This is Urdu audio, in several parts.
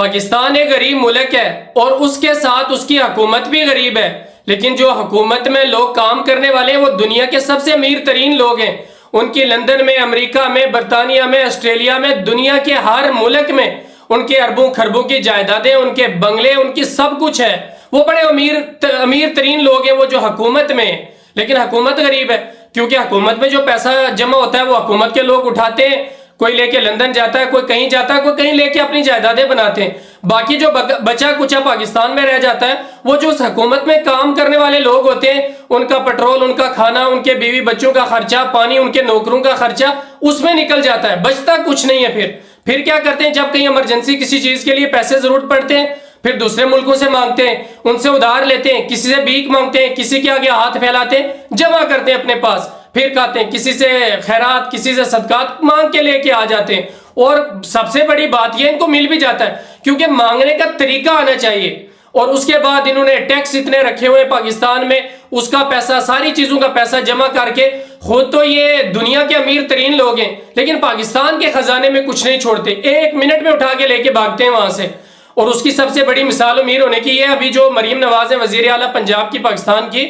پاکستان ایک غریب ملک ہے اور اس کے ساتھ اس کی حکومت بھی غریب ہے، لیکن جو حکومت میں لوگ کام کرنے والے ہیں وہ دنیا کے سب سے امیر ترین لوگ ہیں۔ ان کی لندن میں، امریکہ میں، برطانیہ میں، آسٹریلیا میں، دنیا کے ہر ملک میں ان کے اربوں خربوں کی جائیدادیں، ان کے بنگلے، ان کی سب کچھ ہے۔ وہ بڑے امیر ترین لوگ ہیں وہ جو حکومت میں ہیں، لیکن حکومت غریب ہے، کیونکہ حکومت میں جو پیسہ جمع ہوتا ہے وہ حکومت کے لوگ اٹھاتے ہیں۔ کوئی لے کے لندن جاتا ہے، کوئی کہیں جاتا ہے، کوئی کہیں لے کے اپنی جائیدادیں بناتے ہیں۔ باقی جو بچا کچا پاکستان میں رہ جاتا ہے وہ جو اس حکومت میں کام کرنے والے لوگ ہوتے ہیں، ان کا پٹرول، ان کا کھانا، ان کے بیوی بچوں کا خرچہ، پانی، ان کے نوکروں کا خرچہ اس میں نکل جاتا ہے، بچتا کچھ نہیں ہے۔ پھر کیا کرتے ہیں؟ جب کہیں ایمرجنسی کسی چیز کے لیے پیسے ضرورت پڑتے ہیں پھر دوسرے ملکوں سے مانگتے ہیں، ان سے ادھار لیتے ہیں، کسی سے بھیک مانگتے ہیں، کسی کے آگے ہاتھ پھیلاتے ہیں، جمع کرتے ہیں اپنے پاس، پھر کہتے ہیں کسی سے خیرات، کسی سے صدقات مانگ کے لے کے آ جاتے ہیں۔ اور سب سے بڑی بات یہ ان کو مل بھی جاتا ہے کیونکہ مانگنے کا طریقہ آنا چاہیے۔ اور اس کے بعد انہوں نے ٹیکس اتنے رکھے ہوئے پاکستان میں، اس کا پیسہ، ساری چیزوں کا پیسہ جمع کر کے خود تو یہ دنیا کے امیر ترین لوگ ہیں لیکن پاکستان کے خزانے میں کچھ نہیں چھوڑتے، ایک منٹ میں اٹھا کے لے کے بھاگتے ہیں وہاں سے۔ اور اس کی سب سے بڑی مثال امیر ہونے کی یہ ابھی جو مریم نواز ہے، وزیر اعلیٰ پنجاب کی، پاکستان کی،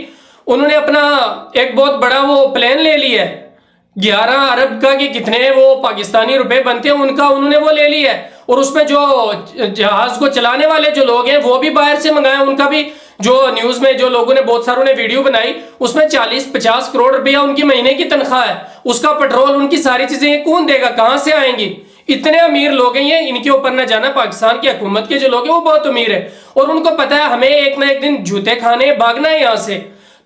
انہوں نے اپنا ایک بہت بڑا وہ پلین لے لیا ہے، 11 ارب کا کہ کتنے وہ پاکستانی روپے بنتے ہیں ان کا انہوں نے وہ لے لیا ہے۔ اور اس میں جو جہاز کو چلانے والے جو لوگ ہیں وہ بھی باہر سے منگائے، ان کا بھی جو نیوز میں جو لوگوں نے بہت ساروں نے ویڈیو بنائی اس میں 40-50 کروڑ روپیہ ان کی مہینے کی تنخواہ ہے، اس کا پٹرول، ان کی ساری چیزیں یہ کون دے گا؟ کہاں سے آئیں گی؟ اتنے امیر لوگ ہیں یہ، ان کے اوپر نہ جانا۔ پاکستان کی حکومت کے جو لوگ ہیں وہ بہت امیر ہیں اور ان کو پتا ہے ہمیں ایک نہ ایک دن جوتے کھانے، بھاگنا ہے یہاں سے،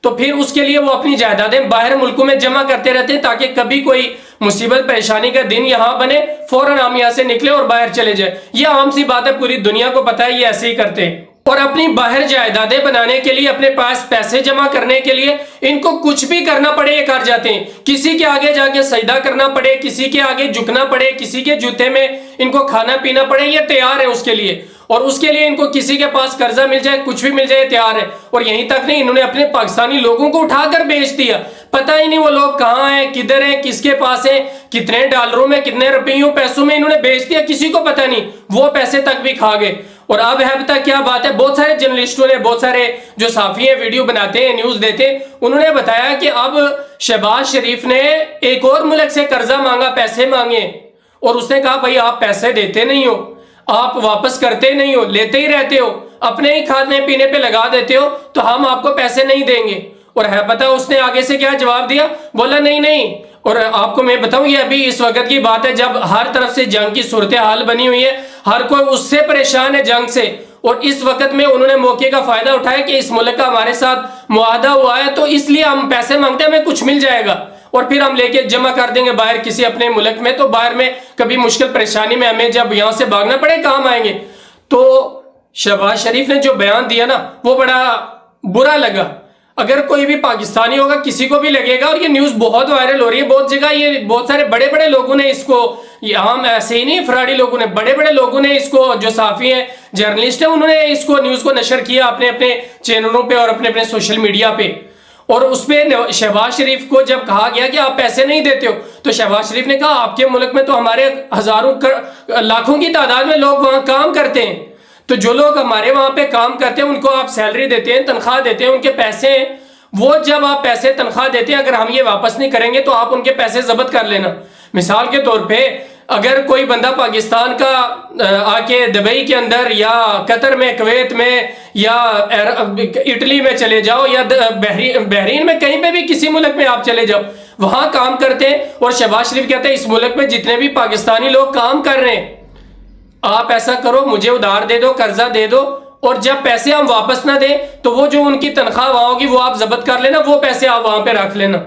تو پھر اس کے لیے وہ اپنی جائیدادیں باہر ملکوں میں جمع کرتے رہتے ہیں تاکہ کبھی کوئی مصیبت پریشانی کا دن یہاں بنے فوراً ہم یہاں سے نکلے اور باہر چلے جائیں۔ یہ عام سی بات ہے، پوری دنیا کو پتا ہے یہ ایسے ہی کرتے ہیں۔ اور اپنی باہر جائیدادیں بنانے کے لیے، اپنے پاس پیسے جمع کرنے کے لیے ان کو کچھ بھی کرنا پڑے یہ کر جاتے ہیں۔ کسی کے آگے جا کے سجدہ کرنا پڑے، کسی کے آگے جھکنا پڑے، کسی کے جوتے میں ان کو کھانا پینا پڑے، یہ تیار ہے اس کے لیے۔ اور اس کے لیے ان کو کسی کے پاس قرضہ مل جائے، کچھ بھی مل جائے، تیار ہے۔ اور یہیں تک نہیں، انہوں نے اپنے پاکستانی لوگوں کو اٹھا کر بیچ دیا، پتہ ہی نہیں وہ لوگ کہاں ہیں، کدھر ہیں، کس کے پاس ہیں، کتنے ڈالروں میں، کتنے روپیوں پیسوں میں انہوں نے بیچ دیا، کسی کو پتہ نہیں، وہ پیسے تک بھی کھا گئے۔ اور اب ہے بتا کیا بات ہے، بہت سارے جرنلسٹوں نے، بہت سارے جو صحافی ہیں، ویڈیو بناتے ہیں، نیوز دیتے ہیں، انہوں نے بتایا کہ اب شہباز شریف نے ایک اور ملک سے قرضہ مانگا، پیسے مانگے، اور اس نے کہا بھائی آپ پیسے دیتے نہیں ہو، آپ واپس کرتے نہیں ہو، لیتے ہی رہتے ہو، اپنے ہی کھانے پینے پہ لگا دیتے ہو، تو ہم آپ کو پیسے نہیں دیں گے۔ اور ہے پتہ اس نے آگے سے کیا جواب دیا؟ بولا نہیں۔ اور آپ کو میں بتاؤں یہ ابھی اس وقت کی بات ہے جب ہر طرف سے جنگ کی صورتحال بنی ہوئی ہے، ہر کوئی اس سے پریشان ہے جنگ سے، اور اس وقت میں انہوں نے موقع کا فائدہ اٹھایا کہ اس ملک کا ہمارے ساتھ معاہدہ ہوا ہے تو اس لیے ہم پیسے مانگتے ہیں، ہمیں کچھ مل جائے گا اور پھر ہم لے کے جمع کر دیں گے باہر کسی اپنے ملک میں، تو باہر میں کبھی مشکل پریشانی میں ہمیں جب یہاں سے بھاگنا پڑے کام آئیں گے۔ تو شہباز شریف نے جو بیان دیا نا وہ بڑا برا لگا۔ اگر کوئی بھی پاکستانی ہوگا کسی کو بھی لگے گا، اور یہ نیوز بہت وائرل ہو رہی ہے بہت جگہ، یہ بہت سارے بڑے بڑے لوگوں نے اس کو، یہ عام ایسے ہی نہیں فراڈی لوگوں نے، بڑے بڑے لوگوں نے اس کو، جو صحافی ہیں، جرنلسٹ ہیں، انہوں نے اس کو نیوز کو نشر کیا اپنے چینلوں پہ اور اپنے سوشل میڈیا پہ۔ اور اس پہ شہباز شریف کو جب کہا گیا کہ آپ پیسے نہیں دیتے ہو تو شہباز شریف نے کہا آپ کے ملک میں تو ہمارے ہزاروں لاکھوں کی تعداد میں لوگ وہاں کام کرتے ہیں، تو جو لوگ ہمارے وہاں پہ کام کرتے ہیں ان کو آپ سیلری دیتے ہیں، تنخواہ دیتے ہیں، ان کے پیسے ہیں، وہ جب آپ پیسے تنخواہ دیتے ہیں اگر ہم یہ واپس نہیں کریں گے تو آپ ان کے پیسے ضبط کر لینا۔ مثال کے طور پہ اگر کوئی بندہ پاکستان کا آ کے دبئی کے اندر یا قطر میں، کویت میں یا اٹلی میں چلے جاؤ یا بحرین میں، کہیں پہ بھی کسی ملک میں آپ چلے جاؤ، وہاں کام کرتے ہیں، اور شہباز شریف کہتے ہیں اس ملک میں جتنے بھی پاکستانی لوگ کام کر رہے ہیں آپ ایسا کرو، مجھے ادھار دے دو، قرضہ دے دو، اور جب پیسے ہم واپس نہ دیں تو وہ جو ان کی تنخواہ وہاں ہوگی وہ آپ ضبط کر لینا، وہ پیسے آپ وہاں پہ رکھ لینا۔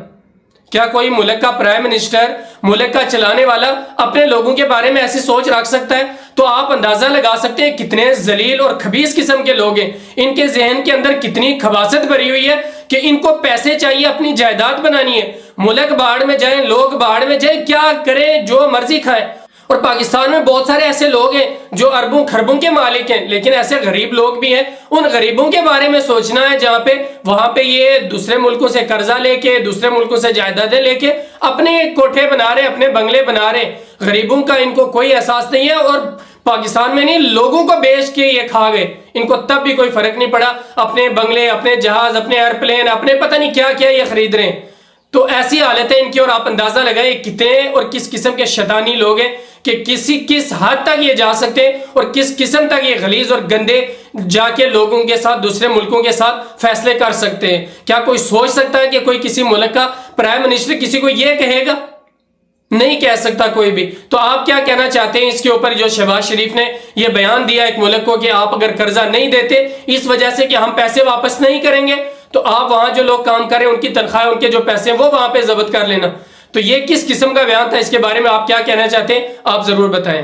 کیا کوئی ملک کا پرائم منسٹر، ملک کا چلانے والا اپنے لوگوں کے بارے میں ایسی سوچ رکھ سکتا ہے؟ تو آپ اندازہ لگا سکتے ہیں کتنے ذلیل اور خبیث قسم کے لوگ ہیں، ان کے ذہن کے اندر کتنی خباثت بھری ہوئی ہے کہ ان کو پیسے چاہیے، اپنی جائیداد بنانی ہے، ملک باڑ میں جائیں، لوگ باڑ میں جائیں، کیا کریں، جو مرضی کھائیں۔ اور پاکستان میں بہت سارے ایسے لوگ ہیں جو اربوں خربوں کے مالک ہیں، لیکن ایسے غریب لوگ بھی ہیں، ان غریبوں کے بارے میں سوچنا ہے جہاں پہ وہاں پہ یہ دوسرے ملکوں سے قرضہ لے کے، دوسرے ملکوں سے جائیدادیں لے کے اپنے کوٹھے بنا رہے ہیں، اپنے بنگلے بنا رہے ہیں۔ غریبوں کا ان کو کوئی احساس نہیں ہے، اور پاکستان میں نہیں، لوگوں کو بیچ کے یہ کھا گئے، ان کو تب بھی کوئی فرق نہیں پڑا، اپنے بنگلے، اپنے جہاز، اپنے ایئرپلین، اپنے پتہ نہیں کیا کیا یہ خرید رہے ہیں۔ تو ایسی حالت ہے ان کی، اور آپ اندازہ لگائیں کتنے اور کس قسم کے شیطانی لوگ ہیں کہ کس حد تک یہ جا سکتے ہیں، اور کس قسم تک یہ غلیظ اور گندے جا کے لوگوں کے ساتھ، دوسرے ملکوں کے ساتھ فیصلے کر سکتے ہیں۔ کیا کوئی سوچ سکتا ہے کہ کوئی کسی ملک کا پرائم منسٹر کسی کو یہ کہے گا؟ نہیں کہہ سکتا کوئی بھی۔ تو آپ کیا کہنا چاہتے ہیں اس کے اوپر جو شہباز شریف نے یہ بیان دیا ایک ملک کو کہ آپ اگر قرضہ نہیں دیتے اس وجہ سے کہ ہم پیسے واپس نہیں کریں گے، تو آپ وہاں جو لوگ کام کر رہے ہیں ان کی تنخواہ، ان کے جو پیسے ہیں وہ وہاں پہ ضبط کر لینا، تو یہ کس قسم کا بیان تھا؟ اس کے بارے میں آپ کیا کہنا چاہتے ہیں؟ آپ ضرور بتائیں۔